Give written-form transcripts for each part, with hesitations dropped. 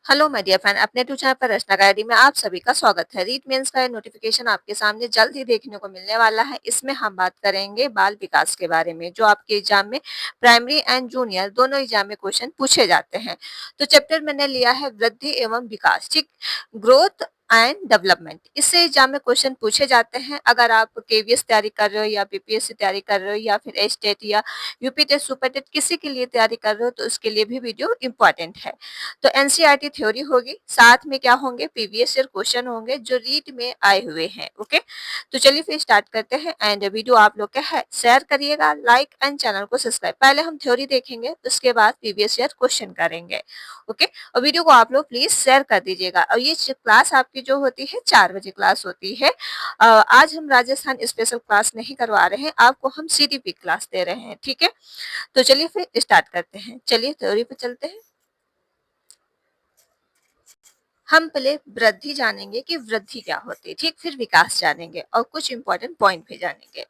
Hello my dear friend, अपने tube channel पर रचना academy में आप सभी का स्वागत है। रीट मेंस का नोटिफिकेशन आपके सामने जल्द ही देखने को मिलने वाला है। इसमें हम बात करेंगे बाल विकास के बारे में, जो आपके एग्जाम में प्राइमरी एंड जूनियर दोनों एग्जाम में क्वेश्चन पूछे जाते हैं। तो चैप्टर मैंने लिया है वृद्धि एवं विकास, ठीक, ग्रोथ एंड डेवलपमेंट। इससे एग्जाम में क्वेश्चन पूछे जाते हैं। अगर आप केवीएस तैयारी कर रहे हो या बीपीएससी तैयारी कर रहे हो या फिर एस्टेट या यूपी टेट सुपर टेट किसी के लिए तैयारी कर रहे हो तो उसके लिए भी वीडियो इंपॉर्टेंट है। तो एनसीईआरटी थ्योरी होगी, साथ में क्या होंगे, प्रीवियस ईयर क्वेश्चन होंगे जो रीट में आए हुए हैं। ओके, तो चलिए फिर स्टार्ट करते हैं। एंड वीडियो आप लोग क्या है शेयर करिएगा, लाइक एंड चैनल को सब्सक्राइब। पहले हम थ्योरी देखेंगे, उसके बाद प्रीवियस ईयर क्वेश्चन करेंगे। ओके, और वीडियो को आप लोग प्लीज शेयर कर दीजिएगा। और ये क्लास आपकी जो होती है 4 बजे क्लास होती है। आज हम राजस्थान स्पेशल क्लास नहीं करवा रहे हैं, आपको हम सीडीपी क्लास दे रहे हैं। ठीक है, तो चलिए फिर स्टार्ट करते हैं। चलिए थ्योरी पे चलते हैं। हम पहले वृद्धि जानेंगे कि वृद्धि क्या होती है, ठीक, फिर विकास जानेंगे और कुछ इंपॉर्टेंट पॉइंट भी जानेंगे।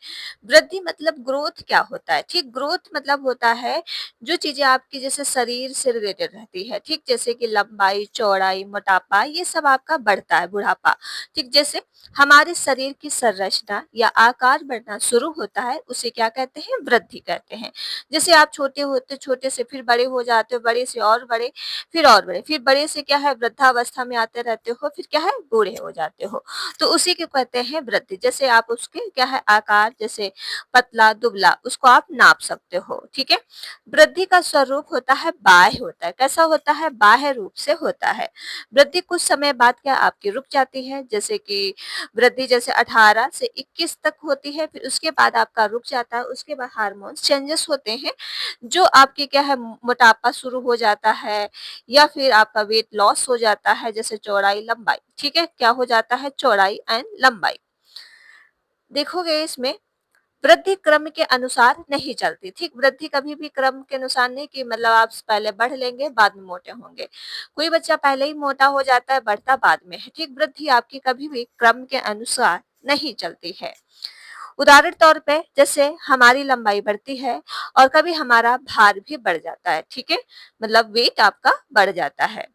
वृद्धि मतलब ग्रोथ क्या होता है, ठीक, ग्रोथ मतलब होता है जो चीजें आपकी जैसे शरीर से रिलेटेड रहती है, ठीक, जैसे कि लंबाई, चौड़ाई, मोटापा, ये सब आपका बढ़ता है, बुढ़ापा। ठीक, जैसे हमारे शरीर की संरचना या आकार बढ़ना शुरू होता है, उसे क्या कहते हैं, वृद्धि कहते हैं। जैसे आप छोटे होते छोटे से फिर बड़े हो जाते हो, बड़े से और बड़े, फिर और बड़े, फिर बड़े से क्या है वृद्धावस्था में आते रहते हो, फिर क्या है बूढ़े हो जाते हो। तो उसी को कहते हैं वृद्धि। जैसे आप उसके क्या है आकार, जैसे पतला दुबला, उसको आप नाप सकते हो। ठीक है, वृद्धि का स्वरूप होता है बाह्य होता है। कैसा होता है, बाह्य रूप से होता है। वृद्धि कुछ समय बाद क्या आपकी रुक जाती है, जैसे कि वृद्धि जैसे 18 से 21 तक होती है, फिर उसके बाद आपका रुक जाता है। उसके बाद हार्मोन्स चेंजेस होते हैं, जो आपकी क्या है मोटापा शुरू हो जाता है, या फिर आपका वेट लॉस हो जाता है, जैसे चौड़ाई लंबाई। ठीक है, क्या हो जाता है, चौड़ाई एंड लंबाई। देखोगे इसमें वृद्धि क्रम के अनुसार नहीं चलती। ठीक, वृद्धि कभी भी क्रम के अनुसार नहीं कि मतलब आप पहले बढ़ लेंगे बाद में मोटे होंगे। कोई बच्चा पहले ही मोटा हो जाता है, बढ़ता बाद में है। ठीक, वृद्धि आपकी कभी भी क्रम के अनुसार नहीं चलती है। उदाहरण तौर पे जैसे हमारी लंबाई बढ़ती है और कभी हमारा भार भी बढ़ जाता है। ठीक है, मतलब वेट आपका बढ़ जाता है।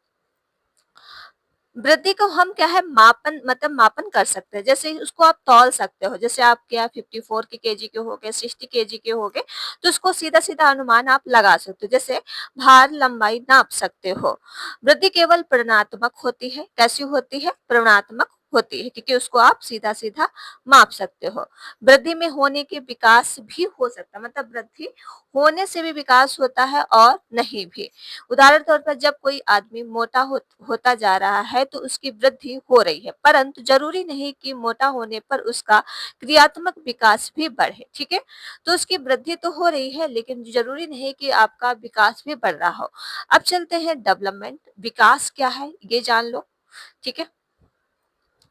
वृद्धि को हम क्या है मापन, मतलब मापन कर सकते हैं। जैसे उसको आप तौल सकते हो, जैसे आप क्या 54 के केजी के हो गए, 60 केजी के हो गए, तो उसको सीधा सीधा अनुमान आप लगा सकते हो। जैसे भार लंबाई नाप सकते हो। वृद्धि केवल परिणात्मक होती है। कैसी होती है, परिणात्मक होती है, क्योंकि उसको आप सीधा सीधा माप सकते हो। वृद्धि में होने के विकास भी हो सकता है, मतलब वृद्धि होने से भी विकास होता है और नहीं भी। उदाहरण तौर पर जब कोई आदमी मोटा होता जा रहा है तो उसकी वृद्धि हो रही है, परंतु जरूरी नहीं कि मोटा होने पर उसका क्रियात्मक विकास भी बढ़े। ठीक है, तो उसकी वृद्धि तो हो रही है, लेकिन जरूरी नहीं कि आपका विकास भी बढ़ रहा हो। अब चलते हैं डेवलपमेंट, विकास क्या है ये जान लो। ठीक है,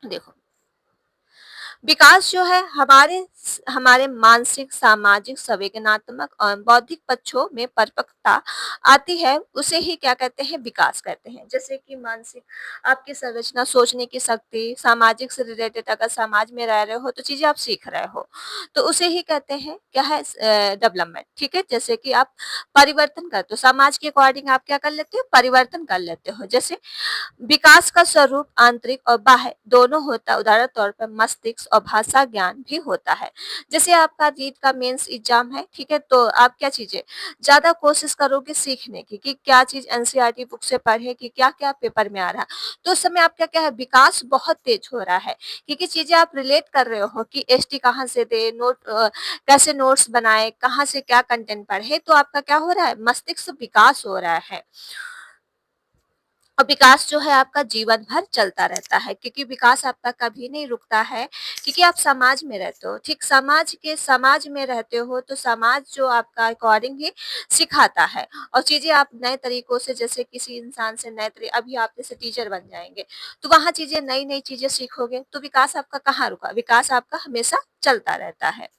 देखो, विकास जो है हमारे हमारे मानसिक, सामाजिक, संवेदनात्मक और बौद्धिक पक्षों में परिपक्वता आती है, उसे ही क्या कहते हैं, विकास कहते हैं। जैसे कि मानसिक आपकी संरचना, सोचने की शक्ति, सामाजिक से रिलेटेड, अगर समाज में रह रहे हो तो चीजें आप सीख रहे हो, तो उसे ही कहते हैं क्या है, डेवलपमेंट। ठीक है, जैसे कि आप परिवर्तन करते हो, समाज के अकॉर्डिंग आप क्या कर लेते हो, परिवर्तन कर लेते हो। जैसे विकास का स्वरूप आंतरिक और बाह्य दोनों होता है। उदाहरण तौर पर मस्तिष्क और भाषा ज्ञान भी होता है। जैसे आपका रीट का मेंस एग्जाम है, ठीक है, तो आप क्या चीजें ज्यादा कोशिश करोगे सीखने की कि क्या चीज एनसीईआरटी बुक से पढ़े कि क्या क्या पेपर में आ रहा है। तो उस समय आपका क्या है, विकास बहुत तेज हो रहा है, क्योंकि चीजें आप रिलेट कर रहे हो कि एसटी कहाँ से दे, कैसे नोट्स बनाए, कहाँ से क्या कंटेंट पढ़े, तो आपका क्या हो रहा है, मस्तिष्क विकास हो रहा है। और विकास जो है आपका जीवन भर चलता रहता है, क्योंकि विकास आपका कभी नहीं रुकता है, क्योंकि आप समाज में रहते हो। ठीक, समाज में रहते हो तो समाज जो आपका अकॉर्डिंग ही सिखाता है, और चीजें आप नए तरीकों से, जैसे किसी इंसान से नए तरीके, अभी आप जैसे टीचर बन जाएंगे तो वहां चीजें नई नई चीजें सीखोगे, तो विकास आपका कहाँ रुका, विकास आपका हमेशा चलता रहता है।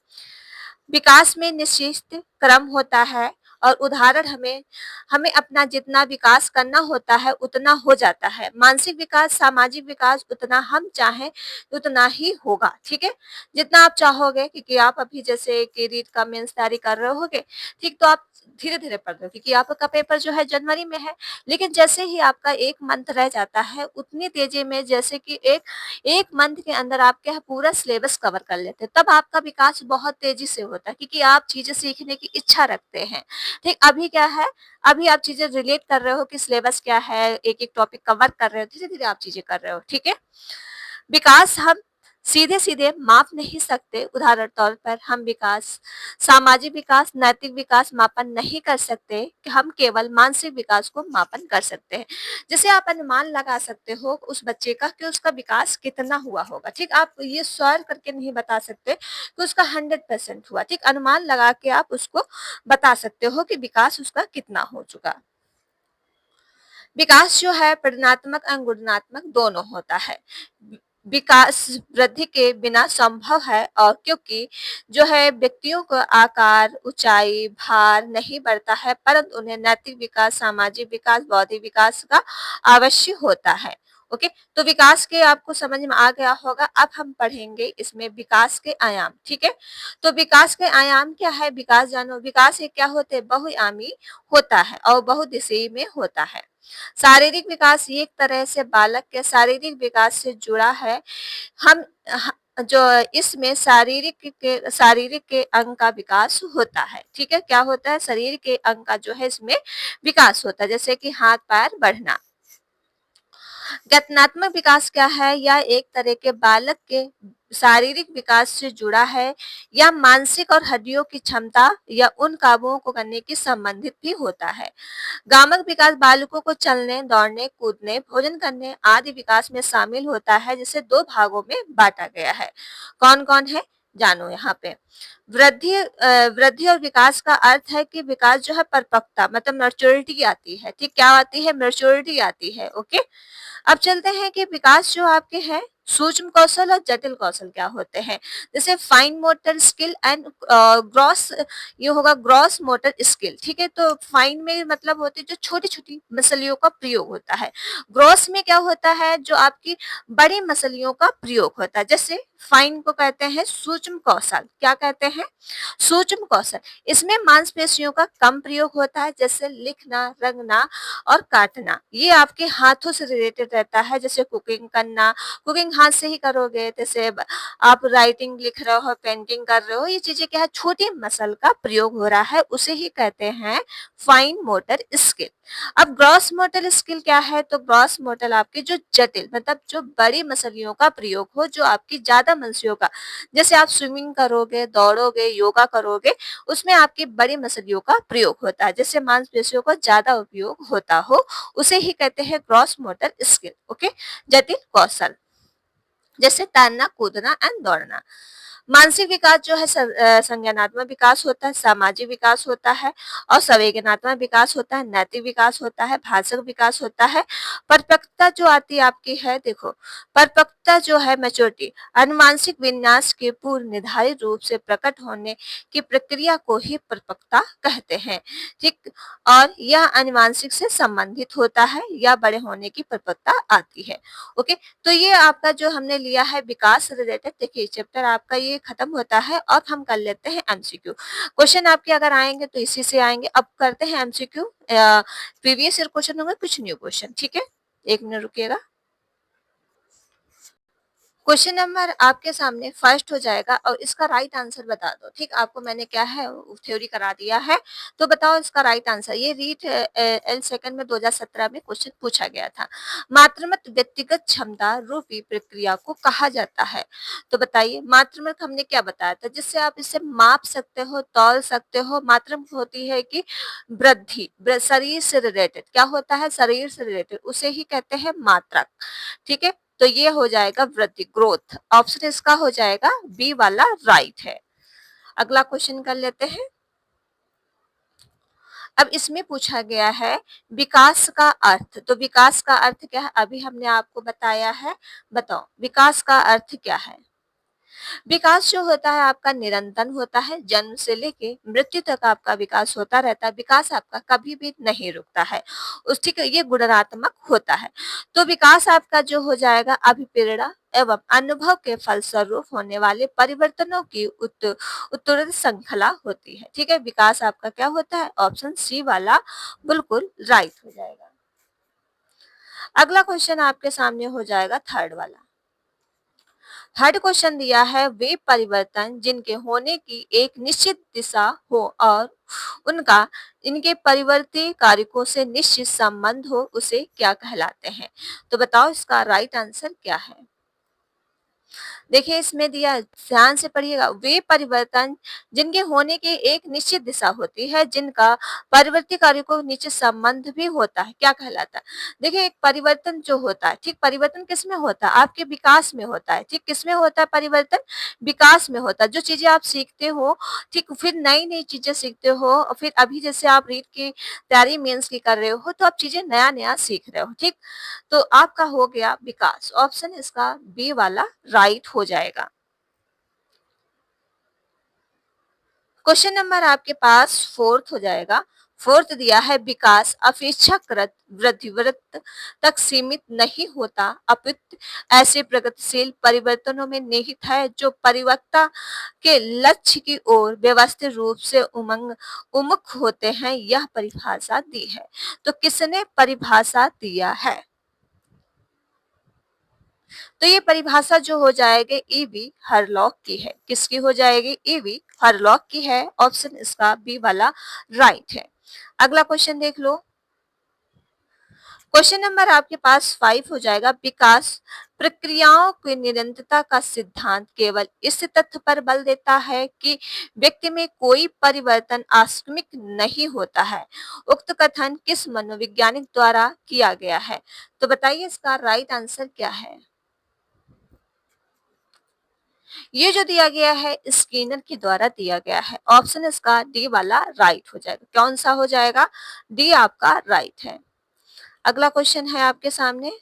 विकास में निश्चित क्रम होता है और उदाहरण हमें हमें अपना जितना विकास करना होता है उतना हो जाता है। मानसिक विकास, सामाजिक विकास उतना हम चाहें उतना ही होगा, ठीक है? जितना आप चाहोगे, क्योंकि आप अभी जैसे कि रीट का मेंस तैयारी कर रहे होगे, ठीक, तो आप धीरे-धीरे पढ़ रहे हो क्योंकि आपका पेपर जो है जनवरी में है। लेकिन जैसे ही आपका 1 मंथ रह जाता है, उतनी तेज़ी में जैसे कि एक मंथ के अंदर आप क्या है पूरा सिलेबस कवर कर लेते हैं, तब आपका विकास बहुत तेज़ी से होता है क्योंकि आप चीज़ें सीखने की इच्छा रखते हैं। ठीक, अभी क्या है, अभी आप चीज़ें रिलेट कर रहे हो कि सिलेबस क्या है, एक-एक टॉपिक कवर कर रहे हो, धीरे-धीरे आप चीज़ें कर रहे हो, ठीक है? विकास हम सीधे-सीधे माप नहीं सकते, उदाहरण तौर पर हम विकास, सामाजिक विकास, नैतिक विकास मापन नहीं कर सकते, कि हम केवल मानसिक विकास को मापन कर सकते हैं। जैसे आप अनुमान लगा सकते हो उस बच्चे का कि उसका विकास कितना हुआ होगा, ठीक? आप ये श्योर करके नहीं बता सकते कि उसका 100% हुआ, ठीक? अनुमान लगा के आप उसको बता सकते हो कि विकास उसका कितना हो चुका। विकास जो है परिणात्मक एवं गुणात्मक दोनों होता है। विकास वृद्धि के बिना संभव है और क्योंकि जो है व्यक्तियों का आकार, ऊंचाई, भार नहीं बढ़ता है, परंतु उन्हें नैतिक विकास, सामाजिक विकास, बौद्धिक विकास का आवश्यक होता है। ओके, तो विकास के आपको समझ में आ गया होगा। अब हम पढ़ेंगे इसमें विकास के आयाम, ठीक है? तो विकास के आयाम क्या है? विकास जानो, विकास एक क्या होते हैं? बहुआयामी होता है और बहुदिशीय में होता है। शारीरिक विकास ये एक तरह से बालक के शारीरिक विकास से जुड़ा है। हम ह जो इसमें शारीरिक के अंग का विकास होता है, ठीक है? क्या होता है? शरीर के अंग का जो है इसमें विकास होता है, जैसे कि हाथ-पैर बढ़ना। गठनात्मक विकास क्या है? यह एक तरह के बालक के शारीरिक विकास से जुड़ा है या मानसिक और हड्डियों की क्षमता या उन कामों को करने की संबंधित भी होता है। गामक विकास बालकों को चलने, दौड़ने, कूदने, भोजन करने आदि विकास में शामिल होता है, जिसे 2 भागों में बाँटा गया है। कौन-कौन है? जानो यहाँ पे। वृद्धि और विकास का अर्थ है कि विकास जो है परिपक्वता मतलब मैच्योरिटी आती है, ठीक? क्या आती है? मैच्योरिटी आती है, ओके? अब चलते हैं कि विकास जो आपके हैं सूक्ष्म कौशल और जटिल कौशल क्या होते हैं। जैसे fine motor skill and gross, ये होगा ग्रॉस मोटर स्किल, ठीक है? तो फाइन में मतलब होती है जो छोटी-छोटी मसलियों का प्रयोग होता है। ग्रॉस में क्या होता है? जो आपकी बड़ी मसलियों का प्रयोग होता है। जैसे फाइन को कहते हैं सूक्ष्म कौशल। क्या कहते हैं? सूक्ष्म कौशल। इसमें मांसपेशियों का कम प्रयोग होता है, जैसे लिखना, रंगना और काटना। ये आपके हाथों से रिलेटेड रहता है, जैसे कुकिंग करना, कुकिंग हाथ से ही करोगे, जैसे आप राइटिंग लिख रहे हो, पेंटिंग कर रहे हो, ये चीजें क्या है? छोटी मसल का प्रयोग हो रहा है, उसे ही कहते हैं फाइन मोटर स्किल। अब ग्रॉस मोटर स्किल क्या है? तो ग्रॉस मोटर आपकी जो जटिल मतलब जो बड़ी मसलियों का प्रयोग हो, जो आपकी ज्यादा मसलियों का, जैसे आप स्विमिंग करोगे, दौड़ोगे, योगा करोगे, उसमें आपकी बड़ी मसलियों का प्रयोग होता है, जिससे मांसपेशियों का ज्यादा उपयोग होता हो, उसे ही कहते हैं ग्रॉस मोटर स्किल, ओके? जटिल कौशल, जैसे तैरना, कूदना एंड दौड़ना। मानसिक विकास जो है संज्ञानात्मक विकास होता है, सामाजिक विकास होता है और संवेदनात्मक विकास होता है, नैतिक विकास होता है, भाषक विकास होता है। परिपक्वता जो आती है आपकी है, देखो परिपक्वता जो है मैच्योरिटी, अनुवांशिक विन्यास के पूर्व निर्धारित रूप से प्रकट होने की प्रक्रिया को ही परिपक्वता कहते हैं, ठीक? और यह अनुवांशिक से संबंधित होता है या बड़े होने की परिपक्वता आती है, ओके? तो ये आपका जो हमने लिया है विकास से रिलेटेड, देखिए चैप्टर आपका ये खत्म होता है और हम कर लेते हैं एमसीक्यू। क्वेश्चन आपके अगर आएंगे तो इसी से आएंगे। अब करते हैं एमसीक्यू, प्रीवियस ईयर क्वेश्चन होंगे, कुछ न्यू क्वेश्चन, ठीक है? 1 मिनट रुकिएगा। क्वेश्चन नंबर आपके सामने फर्स्ट हो जाएगा और इसका राइट आंसर बता दो, ठीक? आपको मैंने क्या है थ्योरी करा दिया है, तो बताओ इसका राइट आंसर। ये रीट एल सेकंड में 2017 में क्वेश्चन पूछा गया था। मात्रमत व्यक्तिगत क्षमता रूपी प्रक्रिया को कहा जाता है। तो बताइए मात्रमत हमने क्या बताया था, जिससे आप इसे माप सकते हो, तौल सकते हो। मात्रम होती है कि वृद्धि, शरीर से रिलेटेड क्या होता है? शरीर से रिलेटेड, उसे ही कहते हैं मात्रक, ठीक है? तो ये हो जाएगा वृद्धि, ग्रोथ। ऑप्शन इसका हो जाएगा बी वाला राइट है। अगला क्वेश्चन कर लेते हैं। अब इसमें पूछा गया है विकास का अर्थ। तो विकास का अर्थ क्या है? अभी हमने आपको बताया है, बताओ विकास का अर्थ क्या है? विकास जो होता है आपका निरंतर होता है, जन्म से लेके मृत्यु तक आपका विकास होता रहता है, विकास आपका कभी भी नहीं रुकता है। उस ठीक है, ये गुणात्मक होता है। तो विकास आपका जो हो जाएगा अभिप्रेरणा एवं अनुभव के फलस्वरूप होने वाले परिवर्तनों की उत्तरोत्तर श्रृंखला होती है। ठीक है, विकास आपका क्या होता है? ऑप्शन सी वाला बिल्कुल राइट हो जाएगा। अगला क्वेश्चन आपके सामने हो जाएगा थर्ड वाला। थर्ड क्वेश्चन दिया है, वे परिवर्तन जिनके होने की एक निश्चित दिशा हो और उनका इनके परिवर्ती कारकों से निश्चित संबंध हो, उसे क्या कहलाते हैं? तो बताओ इसका राइट आंसर क्या है? देखिए इसमें दिया, ध्यान से पढ़िएगा, वे परिवर्तन जिनके होने की एक निश्चित दिशा होती है, जिनका परिवर्ती कार्यों को निश्चित संबंध भी होता है, क्या कहलाता है? देखिए एक परिवर्तन जो होता है, ठीक, परिवर्तन किसमें होता है? आपके विकास में होता है। ठीक, किसमें होता है परिवर्तन? विकास में होता है। जो चीजें आप सीखते हो, ठीक, फिर नई नई चीजें सीखते हो, और फिर अभी जैसे आप रीट की तैयारी मेंस की कर रहे हो, तो आप चीजें नया नया सीख रहे हो। ठीक, तो आपका हो गया विकास, ऑप्शन इसका बी वाला राइट हो जाएगा। क्वेश्चन नंबर आपके पास फोर्थ हो जाएगा। फोर्थ दिया है, विकास अपेक्षाकृत वृद्धिवृत्त तक सीमित नहीं होता, अपितु ऐसे प्रगतिशील परिवर्तनों में निहित है जो परिपक्वता के लक्ष्य की ओर व्यवस्थित रूप से उन्मुख होते हैं। यह परिभाषा दी है। तो किसने परिभाषा दिया है? तो ये परिभाषा जो हो जाएगी ईवी हरलॉक की है। किसकी हो जाएगी? ईवी हरलॉक की है। ऑप्शन इसका बी वाला राइट है। अगला क्वेश्चन देख लो। क्वेश्चन नंबर आपके पास 5 हो जाएगा, विकास प्रक्रियाओं की निरंतरता का सिद्धांत केवल इस तथ्य पर बल देता है कि व्यक्ति में कोई परिवर्तन आकस्मिक नहीं होता है। उक्त कथन किस मनोवैज्ञानिक द्वारा किया गया है? तो बताइए इसका राइट आंसर क्या है? ये जो दिया गया है स्किनर के द्वारा दिया गया है। ऑप्शन इसका डी वाला राइट हो जाएगा। कौन सा हो जाएगा? डी आपका राइट है। अगला क्वेश्चन है आपके सामने।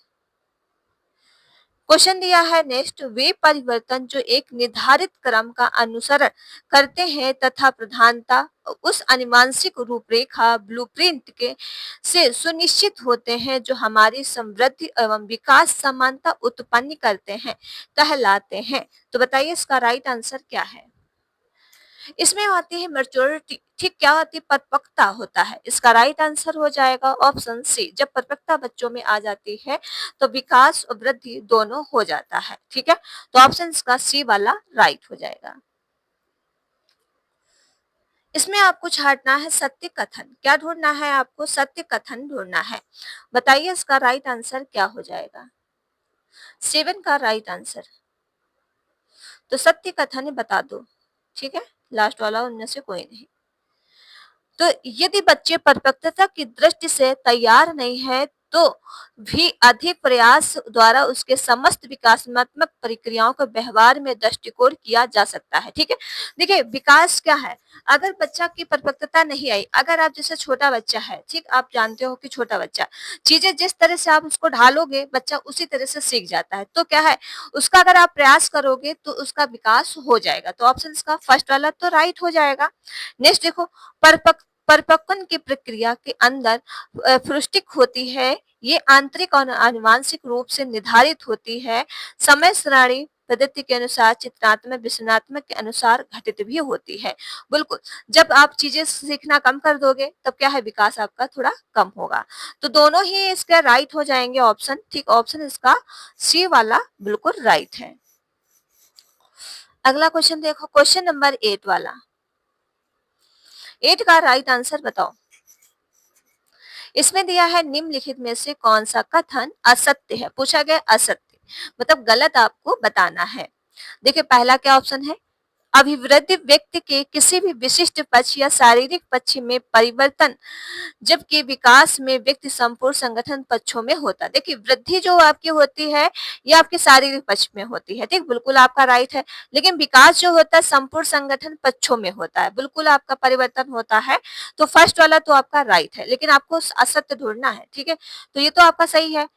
क्वेश्चन दिया है नेक्स्ट, वे परिवर्तन जो एक निर्धारित क्रम का अनुसरण करते हैं तथा प्रधानता उस आनुवांशिक रूपरेखा ब्लूप्रिंट के से सुनिश्चित होते हैं जो हमारी समृद्धि एवं विकास समानता उत्पन्न करते हैं, कहलाते हैं। तो बताइए इसका राइट आंसर क्या है? इसमें आती है मैच्योरिटी। ठीक, क्या होती है? परिपक्वता होता है। इसका राइट आंसर हो जाएगा ऑप्शन सी। जब परिपक्वता बच्चों में आ जाती है तो विकास और वृद्धि दोनों हो जाता है। ठीक है, तो ऑप्शन इसका सी वाला राइट हो जाएगा। इसमें आपको छांटना है सत्य कथन। क्या ढूंढना है आपको? सत्य कथन ढूंढना है। बताइए इसका राइट आंसर क्या हो जाएगा? 7 का राइट आंसर। तो सत्य कथन बता दो। ठीक है, लास्ट वाला उनमें से कोई नहीं। तो यदि बच्चे परिपक्वता की दृष्टि से तैयार नहीं है तो भी अधिक प्रयास द्वारा उसके समस्त विकासात्मक प्रक्रियाओं को व्यवहार में दृष्टिकोण किया जा सकता है। ठीक है, देखिए विकास क्या है? अगर बच्चा की परिपक्वता नहीं आई, अगर आप जैसे छोटा बच्चा है, ठीक, आप जानते हो कि छोटा बच्चा चीजें जिस तरह से आप उसको ढालोगे बच्चा उसी तरह से सीख जाता है। तो क्या है, उसका अगर आप प्रयास करोगे तो उसका विकास हो जाएगा। तो ऑप्शन इसका फर्स्ट वाला तो राइट हो जाएगा। नेक्स्ट देखो, परिपक्वन की प्रक्रिया के अंदर पुष्टिक होती है। ये आंतरिक और आनुवांशिक रूप से निर्धारित होती है। समय सारणी पद्धति के अनुसार चित्रात्मक विश्लेषणात्मक के अनुसार घटित भी होती है। बिल्कुल, जब आप चीजें सीखना कम कर दोगे तब क्या है, विकास आपका थोड़ा कम होगा। तो दोनों ही इसके राइट हो जाएंगे ऑप्शन। ठीक, ऑप्शन इसका सी वाला बिल्कुल राइट है। अगला क्वेश्चन देखो, क्वेश्चन नंबर 8 वाला। 8 का राइट आंसर बताओ। इसमें दिया है निम्नलिखित में से कौन सा कथन असत्य है? पूछा गया असत्य, मतलब गलत आपको बताना है। देखिए पहला क्या ऑप्शन है, अभिवृद्धि व्यक्ति के किसी भी विशिष्ट पक्ष या शारीरिक पक्ष में परिवर्तन, जबकि विकास में व्यक्ति संपूर्ण संगठन पक्षों में होता है। देखिए वृद्धि जो आपकी होती है ये आपके शारीरिक पक्ष में होती है। ठीक, बिल्कुल आपका राइट है। लेकिन विकास जो होता है संपूर्ण संगठन पक्षों में होता है, बिल्कुल आपका परिवर्तन होता है। तो फर्स्ट वाला तो आपका राइट है, लेकिन आपको असत्य ढूंढना है। ठीक है, तो ये तो आपका सही है।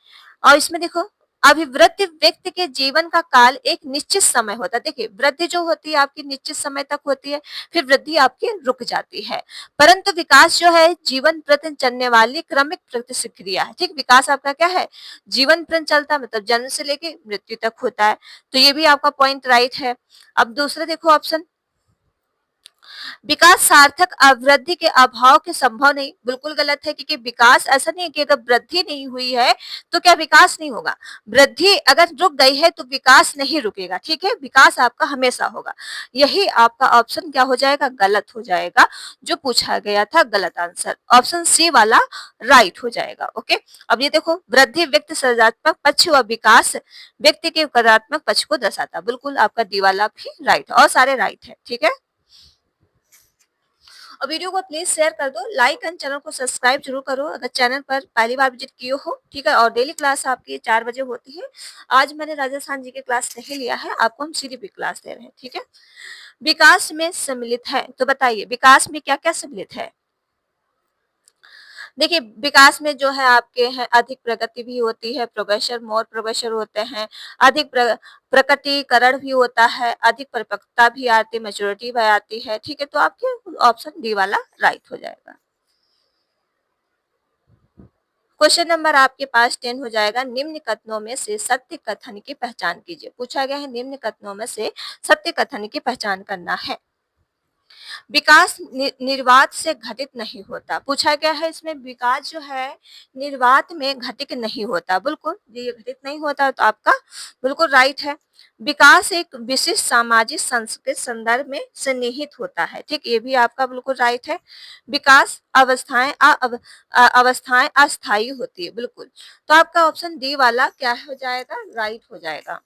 और इसमें देखो अभिवृद्धि व्यक्ति के जीवन का काल एक निश्चित समय होता है। देखिए, वृद्धि जो होती है आपकी निश्चित समय तक होती है, फिर वृद्धि आपकी रुक जाती है। परंतु विकास जो है जीवन प्रति चलने वाली क्रमिक प्रतिक्रिया है। ठीक, विकास आपका क्या है, जीवन प्रति चलता है, मतलब जन्म से लेके मृत्यु तक होता है। तो ये भी आपका पॉइंट राइट है। अब दूसरा देखो ऑप्शन, विकास सार्थक अवृद्धि के अभाव के संभव नहीं, बिल्कुल गलत है, क्योंकि विकास ऐसा नहीं है कि अगर वृद्धि नहीं हुई है तो क्या विकास नहीं होगा। वृद्धि अगर रुक गई है तो विकास नहीं रुकेगा। ठीक है, विकास आपका हमेशा होगा। यही आपका ऑप्शन क्या हो जाएगा, गलत हो जाएगा। जो पूछा गया था गलत आंसर ऑप्शन सी वाला राइट हो जाएगा। ओके, अब ये देखो, वृद्धि व्यक्ति सृजनात्मक पक्ष व विकास व्यक्ति के कार्यात्मक पक्ष को दर्शाता। बिल्कुल आपका डी वाला भी राइट है और सारे राइट है। ठीक है, और वीडियो को प्लीज शेयर कर दो, लाइक एंड चैनल को सब्सक्राइब जरूर करो अगर चैनल पर पहली बार विजिट किए हो। ठीक है, और डेली क्लास आपकी 4 बजे होती है। आज मैंने राजस्थान जी के क्लास नहीं लिया है, आपको हम सीडीपी क्लास दे रहे हैं। ठीक है, विकास में सम्मिलित है, तो बताइए विकास में क्या क्या सम्मिलित है। देखिए, विकास में जो है आपके हैं अधिक प्रगति भी होती है, प्रोग्रेशन मोर प्रोग्रेशन होते हैं, अधिक प्रकटीकरण भी होता है, अधिक परिपक्वता भी आती है, मैच्योरिटी भी आती है। ठीक है, तो आपके ऑप्शन डी वाला राइट हो जाएगा। क्वेश्चन नंबर आपके पास 10 हो जाएगा, निम्न कथनों में से सत्य कथन की पहचान कीजिए। पूछा गया है निम्न कथनों में से सत्य कथन की पहचान करना है। विकास निर्वात से घटित नहीं होता। पूछा गया है इसमें विकास जो है निर्वात में घटित नहीं होता। बिल्कुल ये घटित नहीं होता, तो आपका बिल्कुल राइट है। विकास एक विशिष्ट सामाजिक संस्कृत संदर्भ में सन्निहित होता है। ठीक, ये भी आपका बिल्कुल राइट है। विकास अवस्थाएं अस्थायी होती है। बिल्कुल, तो आपका ऑप्शन डी वाला क्या हो जाएगा, राइट हो जाएगा।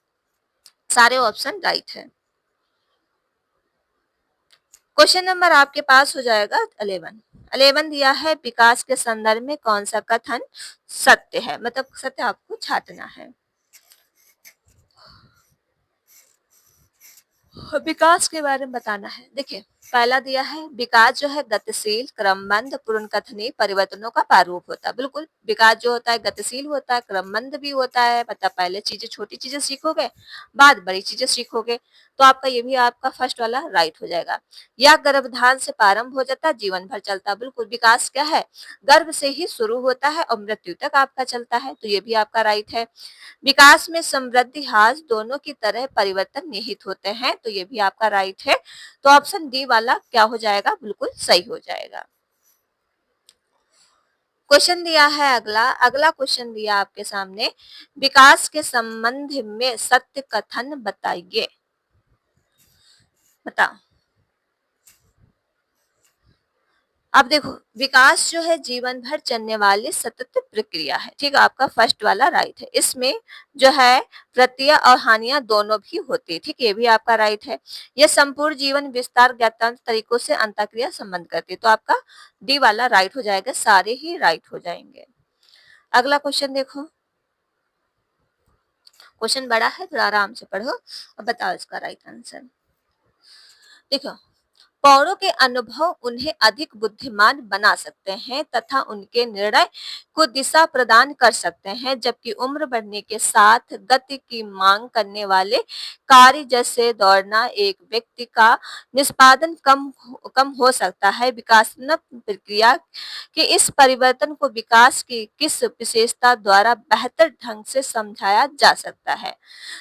सारे ऑप्शन राइट है। क्वेश्चन नंबर आपके पास हो जाएगा 11। 11 दिया है, विकास के संदर्भ में कौन सा कथन सत्य है, मतलब सत्य आपको छाटना है। विकास के बारे में बताना है। देखिए, पहला दिया है विकास जो है गतिशील क्रमबद्ध पुनर्कथनीय परिवर्तनों का प्रारूप होता है। बिल्कुल, विकास जो होता है गतिशील होता है, क्रमबद्ध भी होता है, मतलब पहले चीजें छोटी चीजें सीखोगे, बाद बड़ी चीजें सीखोगे। तो आपका ये भी आपका फर्स्ट वाला राइट हो जाएगा। यह गर्भधारण से प्रारंभ हो जाता है, जीवन भर चलता है। बिल्कुल, विकास क्या है, गर्भ से ही शुरू होता है और मृत्यु तक आपका चलता है, तो ये भी आपका राइट है। विकास में समृद्धि ह्रास दोनों की तरह परिवर्तन निहित होते हैं, तो ये भी आपका राइट है। तो ऑप्शन डी वाला क्या हो जाएगा, बिल्कुल सही हो जाएगा। क्वेश्चन दिया है अगला, अगला क्वेश्चन दिया आपके सामने, विकास के संबंध में सत्य कथन बताइए। बताओ। अब देखो, विकास जो है जीवन भर चलने वाली सतत प्रक्रिया है। ठीक है, आपका फर्स्ट वाला राइट है। इसमें जो है प्रत्यय और हानियां दोनों भी होती है। ठीक है, ये भी आपका राइट है। यह संपूर्ण जीवन विस्तार ज्ञातांत तरीकों से अंतःक्रिया संबंध करती है, तो आपका डी वाला राइट हो जाएगा, सारे ही राइट हो जाएंगे। अगला क्वेश्चन देखो, क्वेश्चन बड़ा है, थोड़ा आराम से पढ़ो और बताओ इसका राइट आंसर। देखो, पौरों के अनुभव उन्हें अधिक बुद्धिमान बना सकते हैं तथा उनके निर्णय को दिशा प्रदान कर सकते हैं, जबकि उम्र बढ़ने के साथ गति की मांग करने वाले कार्य जैसे दौड़ना एक व्यक्ति का निष्पादन कम हो सकता है। विकासात्मक प्रक्रिया के इस परिवर्तन को विकास की किस विशेषता द्वारा बेहतर ढंग से समझाया जा सकता है।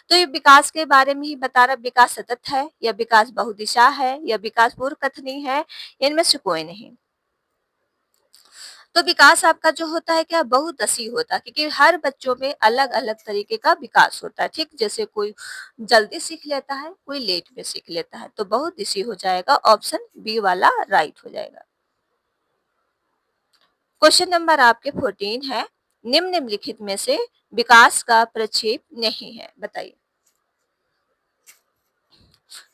तो ये विकास के बारे में ही बता रहा, विकास सतत है या विकास बहुदिशा है या विकास पूर्व कथनी है, इनमें से कोई नहीं। तो विकास आपका जो होता है क्या, बहुदशी होता है, क्योंकि हर बच्चों में अलग अलग तरीके का विकास होता है। ठीक, जैसे कोई जल्दी सीख लेता है, कोई लेट में सीख लेता है, तो बहुदिशी हो जाएगा, ऑप्शन बी वाला राइट हो जाएगा। क्वेश्चन नंबर आपके 14 है, निम्नलिखित में से विकास का प्रक्षेप नहीं है, बताइए।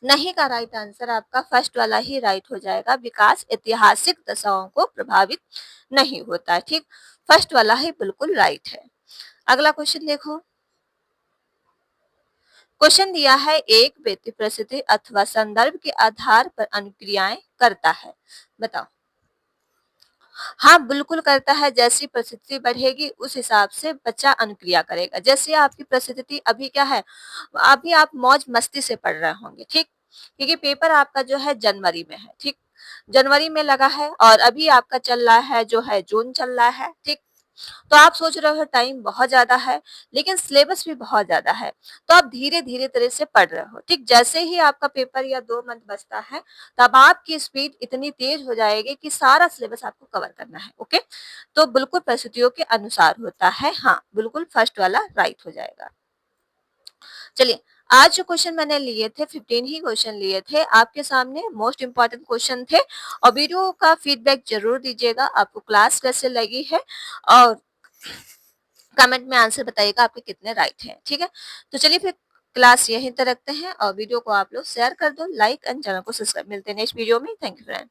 नहीं का राइट आंसर आपका फर्स्ट वाला ही राइट हो जाएगा। विकास ऐतिहासिक दशाओं को प्रभावित नहीं होता है। ठीक, फर्स्ट वाला ही बिल्कुल राइट है। अगला क्वेश्चन देखो, क्वेश्चन दिया है एक व्यक्ति परिस्थिति अथवा संदर्भ के आधार पर अनुक्रियाएं करता है, बताओ। हाँ, बिल्कुल करता है। जैसी परिस्थिति बढ़ेगी उस हिसाब से बच्चा अनुक्रिया करेगा। जैसे आपकी परिस्थिति अभी क्या है, अभी आप मौज-मस्ती से पढ़ रहे होंगे, ठीक? क्योंकि पेपर आपका जो है जनवरी में है, ठीक? जनवरी में लगा है और अभी आपका चल रहा है जो है जून चल रहा है, ठीक? तो आप सोच रहे हो टाइम बहुत ज़्यादा है, लेकिन सिलेबस भी बहुत ज़्यादा है, तो आप धीरे-धीरे तरह से पढ़ रहे हो, ठीक? जैसे ही आपका पेपर या 2 मंथ बचता है, तब आपकी स्पीड इतनी तेज़ हो जाएगी कि सारा सिलेबस आपको कवर करना है, ओके? तो बिल्कुल परिस्थितियों के अनुसार होता है, हाँ, बिल्कुल फर्स्ट वाला राइट हो जाएगा। चलिए, आज जो क्वेश्चन मैंने लिए थे 15 ही क्वेश्चन लिए थे, आपके सामने मोस्ट इम्पोर्टेंट क्वेश्चन थे और वीडियो का फीडबैक ज़रूर दीजिएगा, आपको क्लास कैसे लगी है और कमेंट में आंसर बताइएगा आपके कितने राइट हैं, ठीक है? तो चलिए फिर क्लास यहीं तक रखते हैं और वीडियो को आप लोग शेयर कर दो, लाइक एंड चैनल को सब्सक्राइब। मिलते हैं नेक्स्ट वीडियो में। Thank you friend.